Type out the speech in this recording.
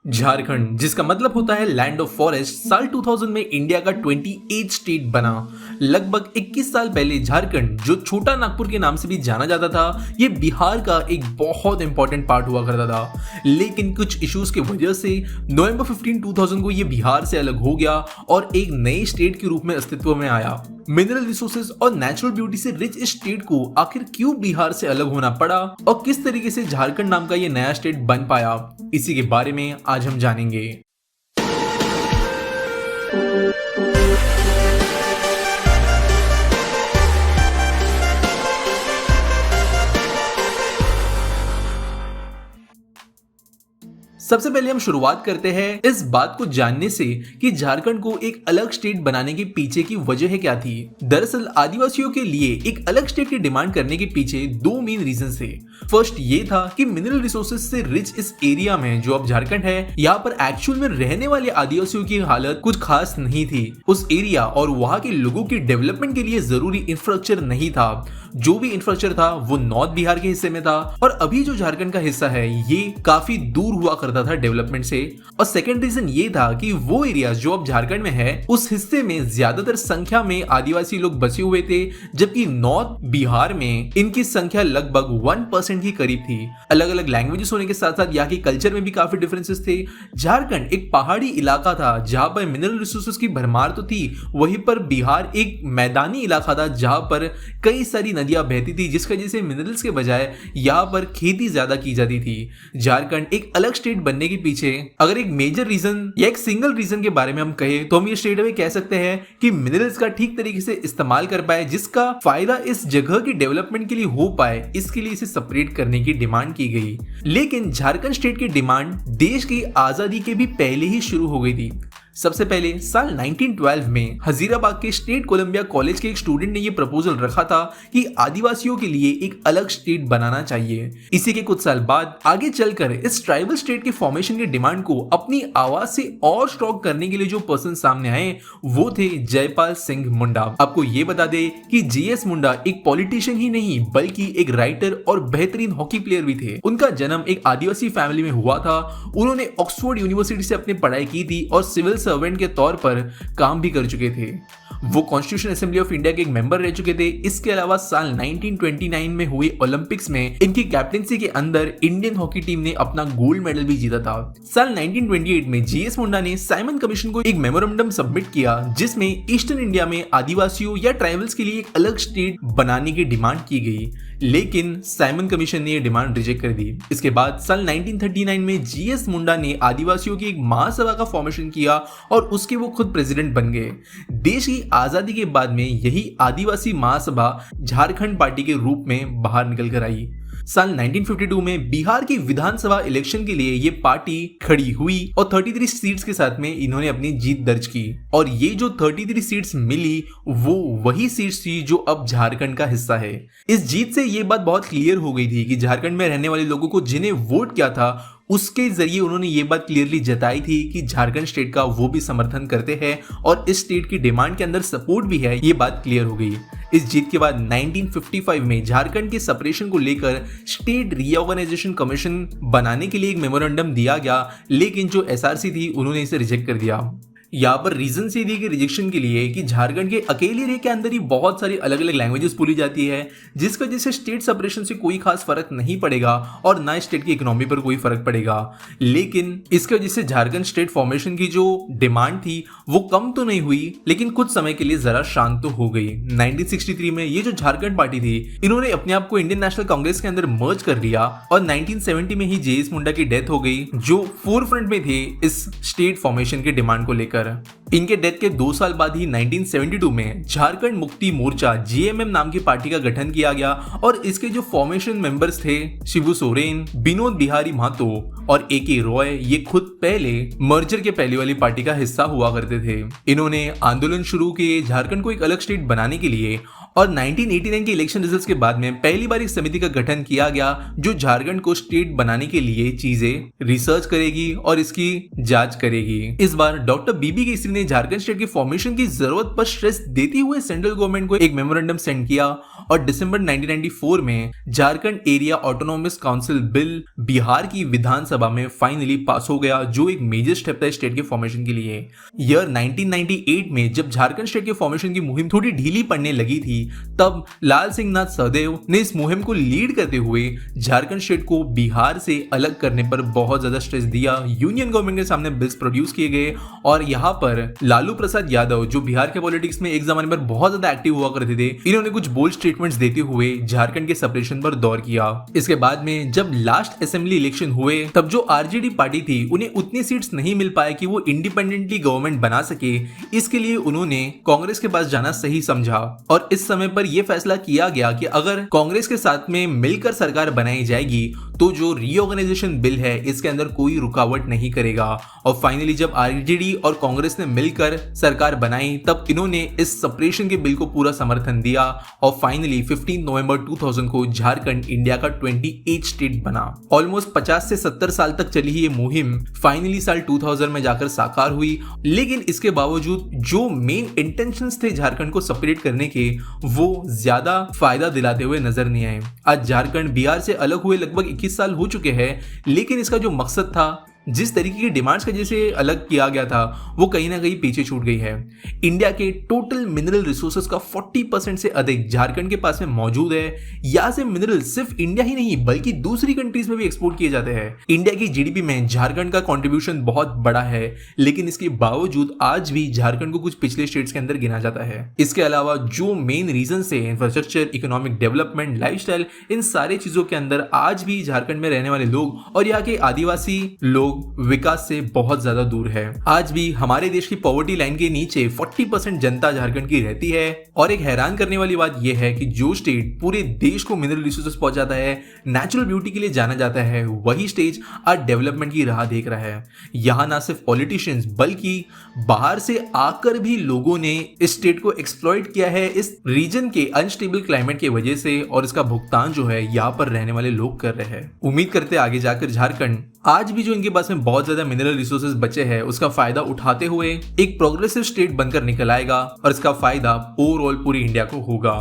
झारखंड, जिसका मतलब होता है लैंड ऑफ फॉरेस्ट, साल 2000 में इंडिया का 28 स्टेट बना। लगभग 21 साल पहले झारखंड, जो छोटा नागपुर के नाम से भी जाना जाता था, ये बिहार का एक बहुत इंपॉर्टेंट पार्ट हुआ करता था। लेकिन कुछ इश्यूज की वजह से नवंबर 15, 2000 को ये बिहार से अलग हो गया और एक नए स्टेट के रूप में अस्तित्व में आया। मिनरल रिसोर्सेज और नेचुरल ब्यूटी से रिच इस स्टेट को आखिर क्यों बिहार से अलग होना पड़ा और किस तरीके से झारखंड नाम का ये नया स्टेट बन पाया, इसी के बारे में आज हम जानेंगे। सबसे पहले हम शुरुआत करते हैं इस बात को जानने से कि झारखंड को एक अलग स्टेट बनाने के पीछे की वजह क्या थी। दरअसल आदिवासियों के लिए एक अलग स्टेट की डिमांड करने के पीछे दो मेन रीजन थे। फर्स्ट ये था कि मिनरल रिसोर्सेज से रिच इस एरिया में, जो अब झारखंड है, यहाँ पर एक्चुअल में रहने वाले आदिवासियों की हालत कुछ खास नहीं थी। उस एरिया और वहाँ के लोगों की डेवलपमेंट के लिए जरूरी इंफ्रास्ट्रक्चर नहीं था। जो भी इंफ्रास्ट्रक्चर था वो नॉर्थ बिहार के हिस्से में था और अभी जो झारखंड का हिस्सा है ये काफी दूर हुआ करता था डेवलपमेंट से। और सेकंड रीजन ये था कि वो एरिया जो अब झारखंड में है, उस हिस्से में ज्यादातर संख्या में आदिवासी लोग बसे हुए थे, जबकि नॉर्थ बिहार में इनकी संख्या लगभग 1% के करीब थी। अलग अलग लैंग्वेजेस होने के साथ साथ यहाँ के कल्चर में भी काफी डिफरेंसेस थे। झारखंड एक पहाड़ी इलाका था जहां पर मिनरल रिसोर्सेज की भरमार तो थी, वहीं पर बिहार एक मैदानी इलाका था जहां पर कई सारी नदियां बहती थी, जिसकी वजह से मिनरल्स के बजाय यहाँ पर खेती ज्यादा की जाती थी। झारखंड एक अलग स्टेट बनने के पीछे अगर एक मेजर रीजन या एक सिंगल रीजन के बारे में हम कहें तो हम ये स्टेट अवे कह सकते हैं कि मिनरल्स का ठीक तरीके से इस्तेमाल कर पाए, जिसका फायदा इस जगह की डेवलपमेंट के लिए हो पाए, इसके लिए इसे सेपरेट करने की डिमांड की गई। लेकिन झारखंड स्टेट की डिमांड देश की आजादी के भी पहले ही शुरू हो गई थी। सबसे पहले साल 1912 में हजीराबाद के स्टेट कोलंबिया कॉलेज के एक स्टूडेंट ने यह प्रपोजल रखा था कि आदिवासियों के लिए एक अलग स्टेट बनाना चाहिए। इसी के कुछ साल बाद आगे चलकर इस ट्राइबल स्टेट के फॉर्मेशन की डिमांड को अपनी आवाज से और स्ट्रॉन्ग करने के लिए जो पर्सन सामने आए वो थे जयपाल सिंह मुंडा। आपको ये बता दे कि जीएस मुंडा एक पॉलिटिशियन ही नहीं बल्कि एक राइटर और बेहतरीन हॉकी प्लेयर भी थे। उनका जन्म एक आदिवासी फैमिली में हुआ था। उन्होंने ऑक्सफोर्ड यूनिवर्सिटी से अपनी पढ़ाई की थी और सिविल सर्वेंट के तौर पर काम भी कर चुके थे। वो कॉन्स्टिट्यूशन असेंबली ऑफ इंडिया के एक मेंबर रह चुके थे। इसके अलावा साल 1929 में हुए ओलंपिक्स में इनकी कैप्टेंसी के अंदर इंडियन हॉकी टीम ने अपना गोल्ड मेडल भी जीता था। साल 1928 में जीएस मुंडा ने साइमन कमीशन को एक मेमोरेंडम सबमिट किया, जिसमें ईस्टर्न इंडिया में आदिवासियों या ट्राइबल्स के लिए एक अलग स्टेट बनाने की डिमांड की गई, लेकिन साइमन कमीशन ने यह डिमांड रिजेक्ट कर दी। इसके बाद साल 1939 में जीएस मुंडा ने आदिवासियों की एक महासभा का फॉर्मेशन किया और उसके वो खुद प्रेसिडेंट बन गए। देश की आजादी के बाद में यही आदिवासी महासभा झारखंड पार्टी के रूप में बाहर निकल कर आई। साल 1952 में बिहार की विधानसभा इलेक्शन के लिए ये पार्टी खड़ी हुई और 33 सीट्स के साथ में इन्होंने अपनी जीत दर्ज की। और ये जो 33 सीट्स मिली वो वही सीट्स थी जो अब झारखंड का हिस्सा है। इस जीत से ये बात बहुत क्लियर हो गई थी कि झारखंड में रहने वाले लोगों को जिन्हें वोट किया था उसके जरिए उन्होंने ये बात क्लियरली जताई थी कि झारखंड स्टेट का वो भी समर्थन करते हैं और इस स्टेट की डिमांड के अंदर सपोर्ट भी है। ये बात क्लियर हो गई। इस जीत के बाद 1955 में झारखंड के सेपरेशन को लेकर स्टेट रीऑर्गेनाइजेशन कमीशन बनाने के लिए एक मेमोरेंडम दिया गया, लेकिन जो एसआरसी थी उन्होंने इसे रिजेक्ट कर दिया। यहाँ पर रीजन से दी गई रिजेक्शन के लिए कि झारखंड के अकेले एरिया के अंदर ही बहुत सारी अलग अलग लैंग्वेजेस बोली जाती है, जिसकी वजह से स्टेट सेपरेशन से कोई खास फर्क नहीं पड़ेगा और ना स्टेट की इकोनॉमी पर कोई फर्क पड़ेगा। लेकिन इसकी वजह से झारखंड स्टेट फॉर्मेशन की जो डिमांड थी वो कम तो नहीं हुई, लेकिन कुछ समय के लिए जरा शांत तो हो गई। 1963 में ये जो झारखंड पार्टी थी इन्होंने अपने आप को इंडियन नेशनल कांग्रेस के अंदर मर्ज कर लिया और 1970 में ही जेएस मुंडा की डेथ हो गई, जो फोरफ्रंट में थे इस स्टेट फॉर्मेशन की डिमांड को लेकर। इनके डेथ के 2 साल बाद ही 1972 में झारखंड मुक्ति मोर्चा जीएमएम नाम की पार्टी का गठन किया गया और इसके जो फॉर्मेशन मेंबर्स थे शिबू सोरेन, विनोद बिहारी महतो और एके रॉय, ये खुद पहले मर्जर के पहले वाली पार्टी का हिस्सा हुआ करते थे। इन्होंने आंदोलन शुरू किए झारखंड को एक अलग स्टेट बनाने के लिए और 1989 के इलेक्शन रिजल्ट्स के बाद में पहली बार एक समिति का गठन किया गया जो झारखंड को स्टेट बनाने के लिए चीजें रिसर्च करेगी और इसकी जांच करेगी। इस बार डॉक्टर बीबी केसरी ने झारखंड स्टेट के फॉर्मेशन की जरूरत पर स्ट्रेस देते हुए सेंट्रल गवर्नमेंट को एक मेमोरेंडम सेंड किया और दिसंबर 1994 में Jharkhand area autonomous council bill Bihar की विधानसभा में फाइनली पास हो गया, जो एक मेजर स्टेप था स्टेट के फॉर्मेशन के लिए। ईयर 1998 में जब झारखंड स्टेट के फॉर्मेशन की मुहिम थोड़ी ढीली पड़ने लगी थी, तब लाल सिंह नाथ सहदेव ने इस मुहिम को लीड करते हुए झारखंड स्टेट को बिहार से अलग करने पर बहुत ज्यादा स्ट्रेस दिया। यूनियन गवर्नमेंट के सामने बिल्स प्रोड्यूस किए गए और यहाँ पर लालू प्रसाद यादव, जो बिहार के पॉलिटिक्स में एक जमाने पर बहुत ज्यादा एक्टिव हुआ करते थे, इन्होंने कुछ बोल्ड स्टेटमेंट्स देते हुए झारखंड के सेपरेशन पर दौर किया। इसके बाद में जब लास्ट असेंबली इलेक्शन हुए, तब जो आरजेडी पार्टी थी उन्हें उतनी सीट्स नहीं मिल पाए कि वो इंडिपेंडेंटली गवर्नमेंट बना सके। इसके लिए उन्होंने कांग्रेस के पास जाना सही समझा और इस समय पर यह फैसला किया गया कि अगर कांग्रेस के साथ में मिलकर सरकार बनाई जाएगी तो जो रीऑर्गेनाइजेशन बिल है इसके अंदर कोई रुकावट नहीं करेगा। और फाइनली जब आरजेडी और कांग्रेस ने मिलकर सरकार बनाई, तब इन्होंने इस सेपरेशन के बिल को पूरा समर्थन दिया और फाइनली 15 नवंबर 2000 को झारखंड इंडिया का 28 स्टेट बना। ऑलमोस्ट 50 से 70 साल तक चली ये मुहिम फाइनली साल 2000 में जाकर साकार हुई, लेकिन इसके बावजूद जो मेन इंटेंशंस थे झारखंड को सेपरेट करने के, वो ज्यादा फायदा दिलाते हुए नजर नहीं आए। आज झारखंड बिहार से अलग हुए लगभग 21 साल हो चुके हैं, लेकिन इसका जो मकसद था, जिस तरीके की डिमांड्स का जैसे अलग किया गया था, वो कहीं ना कहीं पीछे छूट गई है। इंडिया के टोटल मिनरल रिसोर्सेज का 40% से अधिक झारखंड के पास में मौजूद है। यहाँ से मिनरल सिर्फ इंडिया ही नहीं बल्कि दूसरी कंट्रीज में भी एक्सपोर्ट किए जाते हैं। इंडिया की जीडीपी में झारखंड का कंट्रीब्यूशन बहुत बड़ा है, लेकिन इसके बावजूद आज भी झारखंड को कुछ पिछले स्टेट्स के अंदर गिना जाता है। इसके अलावा जो मेन रीजन है, इंफ्रास्ट्रक्चर, इकोनॉमिक डेवलपमेंट, लाइफस्टाइल, इन सारे चीजों के अंदर आज भी झारखंड में रहने वाले लोग और यहाँ के आदिवासी लोग विकास से बहुत ज्यादा दूर है। आज भी हमारे देश की पॉवर्टी लाइन के नीचे 40% जनता झारखंड की रहती है। और एक हैरान करने वाली बात यह है कि जो स्टेट पूरे देश को मिनरल रिसोर्सेज पहुंचाता है, नेचुरल ब्यूटी के लिए जाना जाता है, वही स्टेज आज डेवलपमेंट की राह देख रहा है। यहाँ ना सिर्फ पॉलिटिशियंस बल्कि बाहर से आकर भी लोगों ने इस स्टेट को एक्सप्लॉइट किया है इस रीजन के अनस्टेबल क्लाइमेट की वजह से, और इसका भुगतान जो है यहाँ पर रहने वाले लोग कर रहे हैं। उम्मीद करते आगे जाकर झारखंड आज भी जो इनके पास में बहुत ज्यादा मिनरल रिसोर्सेज बचे हैं, उसका फायदा उठाते हुए एक प्रोग्रेसिव स्टेट बनकर निकल आएगा और इसका फायदा ओवरऑल पूरी इंडिया को होगा।